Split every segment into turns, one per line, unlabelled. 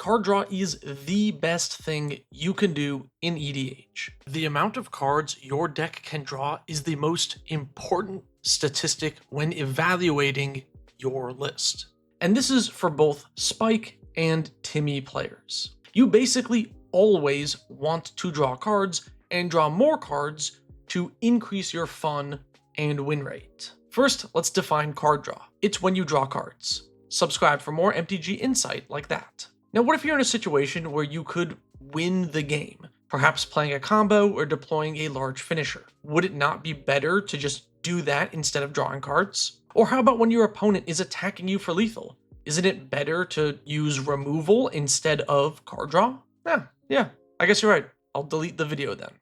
card draw is the best thing you can do in EDH. The amount of cards your deck can draw is the most important statistic when evaluating your list. And this is for both Spike and Timmy players. You basically always want to draw cards and draw more cards to increase your fun and win rate. First, let's define card draw. It's when you draw cards. Subscribe for more MTG insight like that. Now, what if you're in a situation where you could win the game, perhaps playing a combo or deploying a large finisher? Would it not be better to just do that instead of drawing cards? Or how about when your opponent is attacking you for lethal? Isn't it better to use removal instead of card draw? Yeah, I guess you're right. I'll delete the video then.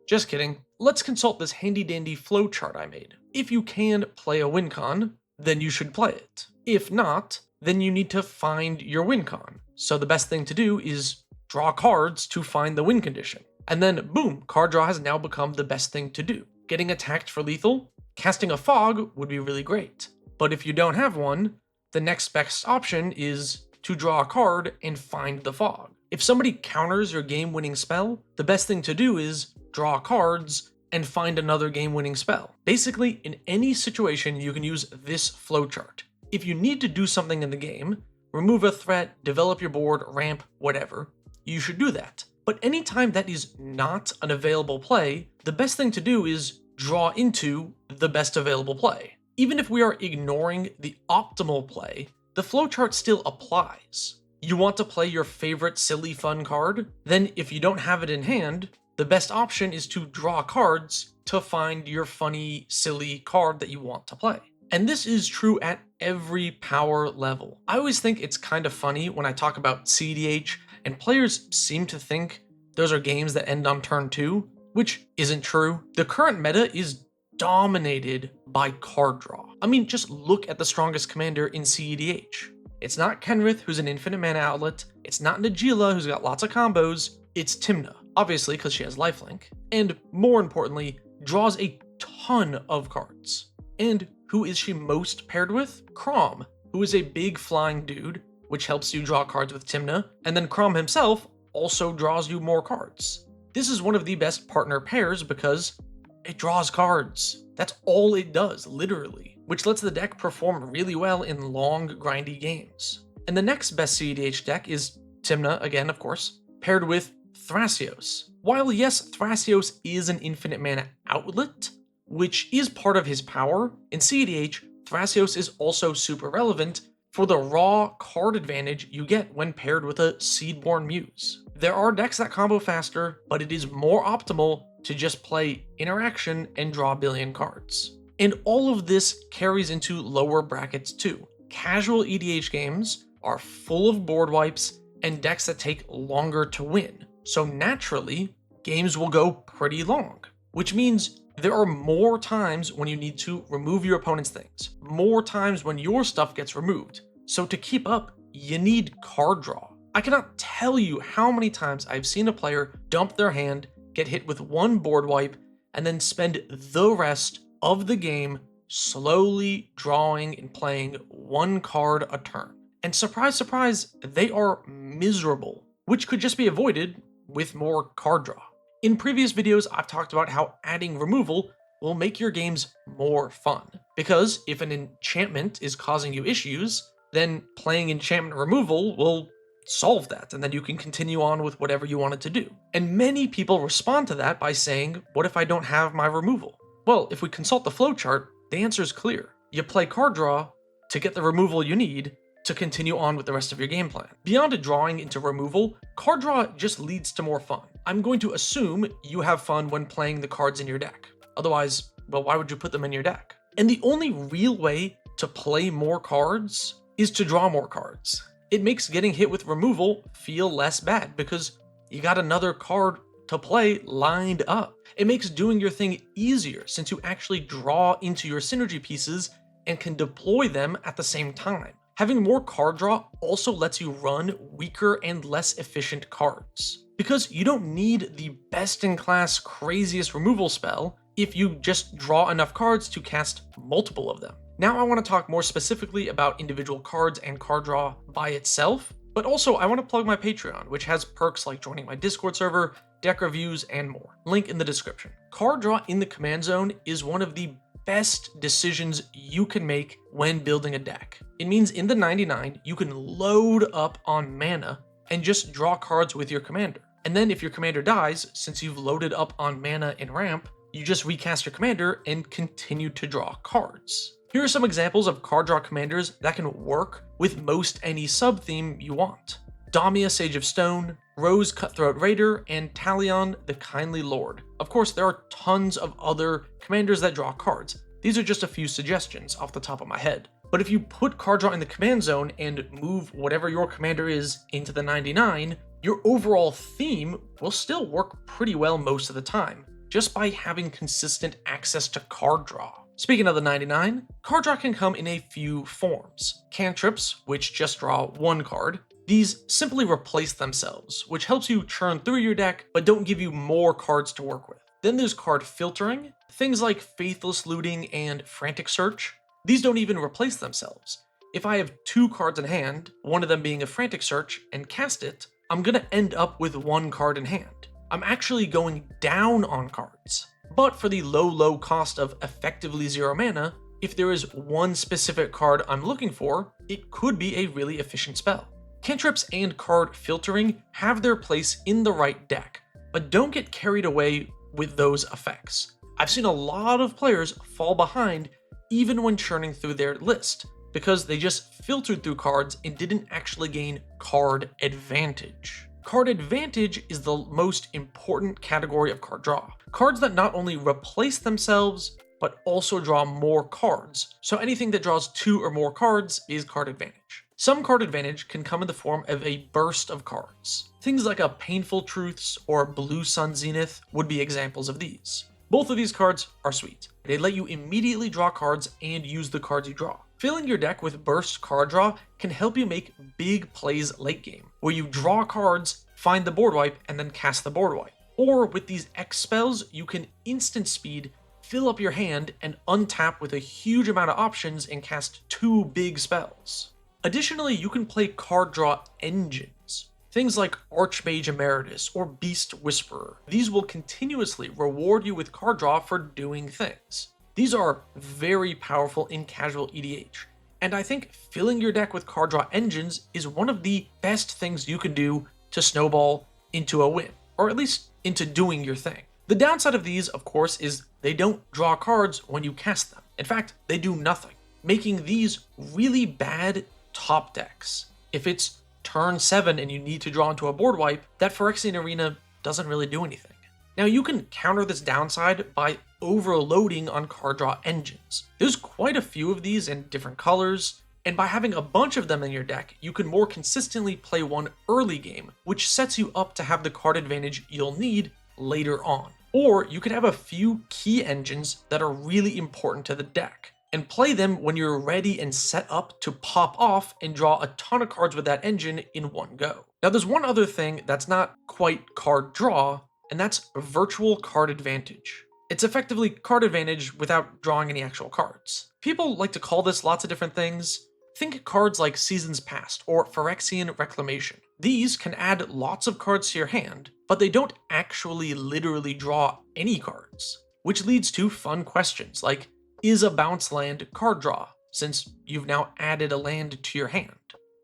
Just kidding. Let's consult this handy dandy flowchart I made. If you can play a win con, then you should play it. If not, then you need to find your win con. So the best thing to do is draw cards to find the win condition. And then boom, card draw has now become the best thing to do. Getting attacked for lethal, casting a fog would be really great. But if you don't have one, the next best option is to draw a card and find the fog. If somebody counters your game-winning spell, the best thing to do is draw cards and find another game-winning spell. Basically, in any situation, you can use this flowchart. If you need to do something in the game, remove a threat, develop your board, ramp, whatever, you should do that. But anytime that is not an available play, the best thing to do is draw into the best available play. Even if we are ignoring the optimal play, the flowchart still applies. You want to play your favorite silly fun card? Then if you don't have it in hand, the best option is to draw cards to find your funny, silly card that you want to play. And this is true at every power level. I always think it's kind of funny when I talk about CEDH and players seem to think those are games that end on turn 2, which isn't true. The current meta is dominated by card draw. I mean, just look at the strongest commander in CEDH. It's not Kenrith, who's an infinite mana outlet. It's not Najeela, who's got lots of combos. It's Tymna, obviously because she has lifelink. And more importantly, draws a ton of cards. And who is she most paired with? Crom, who is a big flying dude, which helps you draw cards with Tymna. And then Crom himself also draws you more cards. This is one of the best partner pairs because it draws cards. That's all it does, literally, which lets the deck perform really well in long, grindy games. And the next best CEDH deck is Tymna, again, of course, paired with Thrasios. While yes, Thrasios is an infinite mana outlet, which is part of his power, in CEDH, Thrasios is also super relevant for the raw card advantage you get when paired with a Seedborn Muse. There are decks that combo faster, but it is more optimal to just play interaction and draw a billion cards. And all of this carries into lower brackets too. Casual EDH games are full of board wipes and decks that take longer to win. So naturally, games will go pretty long, which means there are more times when you need to remove your opponent's things, more times when your stuff gets removed. So to keep up, you need card draw. I cannot tell you how many times I've seen a player dump their hand, get hit with one board wipe, and then spend the rest of the game slowly drawing and playing one card a turn. And surprise, surprise, they are miserable, which could just be avoided with more card draw. In previous videos, I've talked about how adding removal will make your games more fun, because if an enchantment is causing you issues, then playing enchantment removal will solve that, and then you can continue on with whatever you wanted to do. And many people respond to that by saying, what if I don't have my removal? Well, if we consult the flowchart, the answer is clear. You play card draw to get the removal you need to continue on with the rest of your game plan. Beyond drawing into removal, card draw just leads to more fun. I'm going to assume you have fun when playing the cards in your deck. Otherwise, well, why would you put them in your deck? And the only real way to play more cards is to draw more cards. It makes getting hit with removal feel less bad because you got another card to play lined up. It makes doing your thing easier since you actually draw into your synergy pieces and can deploy them at the same time. Having more card draw also lets you run weaker and less efficient cards, because you don't need the best-in-class craziest removal spell if you just draw enough cards to cast multiple of them. Now I want to talk more specifically about individual cards and card draw by itself, But also, I want to plug my Patreon, which has perks like joining my Discord server, deck reviews, and more. Link in the description. Card draw in the command zone is one of the best decisions you can make when building a deck. It means in the 99, you can load up on mana and just draw cards with your commander. And then if your commander dies, since you've loaded up on mana and ramp, you just recast your commander and continue to draw cards. Here are some examples of card draw commanders that can work with most any sub-theme you want. Damia, Sage of Stone, Rose, Cutthroat Raider, and Talion, the Kindly Lord. Of course, there are tons of other commanders that draw cards. These are just a few suggestions off the top of my head. But if you put card draw in the command zone and move whatever your commander is into the 99, your overall theme will still work pretty well most of the time, just by having consistent access to card draw. Speaking of the 99, card draw can come in a few forms. Cantrips, which just draw one card. These simply replace themselves, which helps you churn through your deck, but don't give you more cards to work with. Then there's card filtering, things like Faithless Looting and Frantic Search. These don't even replace themselves. If I have 2 cards in hand, one of them being a Frantic Search, and cast it, I'm gonna end up with 1 card in hand. I'm actually going down on cards. But for the low cost of effectively 0 mana, if there is one specific card I'm looking for, it could be a really efficient spell. Cantrips and card filtering have their place in the right deck, but don't get carried away with those effects. I've seen a lot of players fall behind even when churning through their list, because they just filtered through cards and didn't actually gain card advantage. Card advantage is the most important category of card draw. Cards that not only replace themselves, but also draw more cards. So anything that draws 2 or more cards is card advantage. Some card advantage can come in the form of a burst of cards. Things like a Painful Truths or Blue Sun Zenith would be examples of these. Both of these cards are sweet. They let you immediately draw cards and use the cards you draw. Filling your deck with burst card draw can help you make big plays late game, where you draw cards, find the board wipe, and then cast the board wipe. Or with these X spells, you can instant speed, fill up your hand, and untap with a huge amount of options and cast 2 big spells. Additionally, you can play card draw engines. Things like Archmage Emeritus or Beast Whisperer. These will continuously reward you with card draw for doing things. These are very powerful in casual EDH, and I think filling your deck with card draw engines is one of the best things you can do to snowball into a win, or at least into doing your thing. The downside of these, of course, is they don't draw cards when you cast them. In fact, they do nothing, making these really bad top decks. If it's turn 7 and you need to draw into a board wipe, that Phyrexian Arena doesn't really do anything. Now you can counter this downside by overloading on card draw engines. There's quite a few of these in different colors, and by having a bunch of them in your deck, you can more consistently play one early game, which sets you up to have the card advantage you'll need later on. Or you could have a few key engines that are really important to the deck, and play them when you're ready and set up to pop off and draw a ton of cards with that engine in one go. Now there's one other thing that's not quite card draw, and that's virtual card advantage. It's effectively card advantage without drawing any actual cards. People like to call this lots of different things. Think cards like Seasons Past or Phyrexian Reclamation. These can add lots of cards to your hand, but they don't actually literally draw any cards. Which leads to fun questions like, is a bounce land card draw, since you've now added a land to your hand?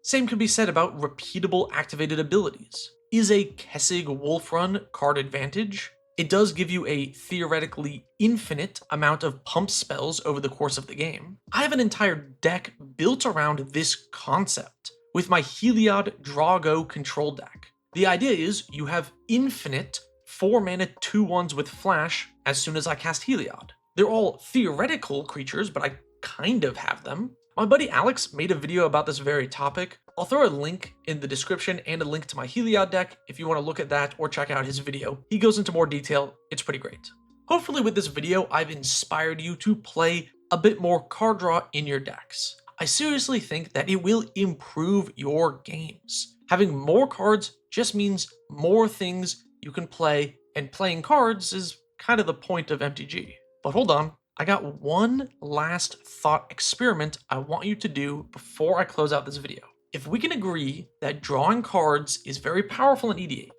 Same can be said about repeatable activated abilities. Is a Kessig Wolf Run card advantage? It does give you a theoretically infinite amount of pump spells over the course of the game. I have an entire deck built around this concept with my Heliod Draw-Go control deck. The idea is you have infinite 4-mana 2/1s with flash as soon as I cast Heliod. They're all theoretical creatures, but I kind of have them. My buddy Alex made a video about this very topic. I'll throw a link in the description and a link to my Heliod deck if you want to look at that or check out his video. He goes into more detail. It's pretty great. Hopefully with this video, I've inspired you to play a bit more card draw in your decks. I seriously think that it will improve your games. Having more cards just means more things you can play, and playing cards is kind of the point of MTG. But hold on, I got one last thought experiment I want you to do before I close out this video. If we can agree that drawing cards is very powerful in EDH,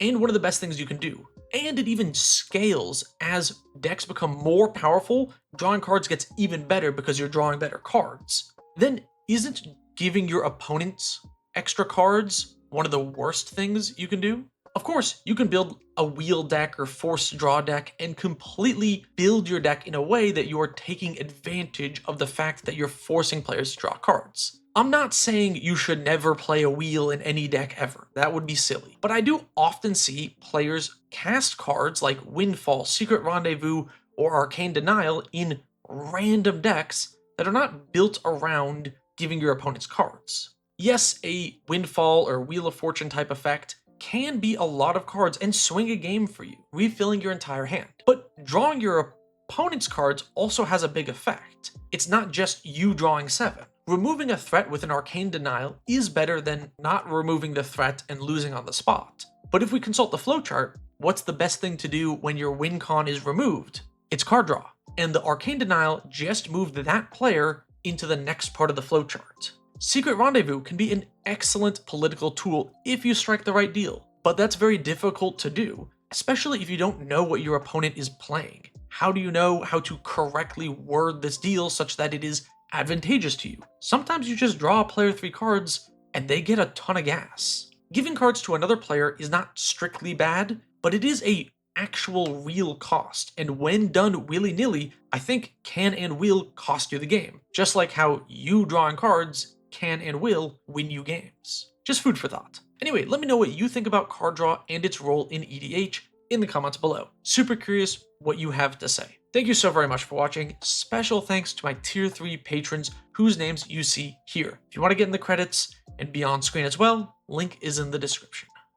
and one of the best things you can do, and it even scales as decks become more powerful, drawing cards gets even better because you're drawing better cards, then isn't giving your opponents extra cards one of the worst things you can do? Of course, you can build a wheel deck or forced draw deck and completely build your deck in a way that you are taking advantage of the fact that you're forcing players to draw cards. I'm not saying you should never play a wheel in any deck ever. That would be silly. But I do often see players cast cards like Windfall, Secret Rendezvous, or Arcane Denial in random decks that are not built around giving your opponents cards. Yes, a Windfall or Wheel of Fortune type effect can be a lot of cards and swing a game for you, refilling your entire hand. But drawing your opponent's cards also has a big effect. It's not just you drawing 7. Removing a threat with an Arcane Denial is better than not removing the threat and losing on the spot. But if we consult the flowchart, what's the best thing to do when your win con is removed? It's card draw. And the Arcane Denial just moved that player into the next part of the flowchart. Secret Rendezvous can be an excellent political tool if you strike the right deal, but that's very difficult to do, especially if you don't know what your opponent is playing. How do you know how to correctly word this deal such that it is advantageous to you? Sometimes you just draw a player 3 cards and they get a ton of gas. Giving cards to another player is not strictly bad, but it is a actual real cost, and when done willy-nilly, I think can and will cost you the game, just like how you drawing cards can and will win you games. Just food for thought. Anyway, let me know what you think about card draw and its role in EDH in the comments below. Super curious what you have to say. Thank you so very much for watching. Special thanks to my tier 3 patrons whose names you see here. If you want to get in the credits and be on screen as well, link is in the description.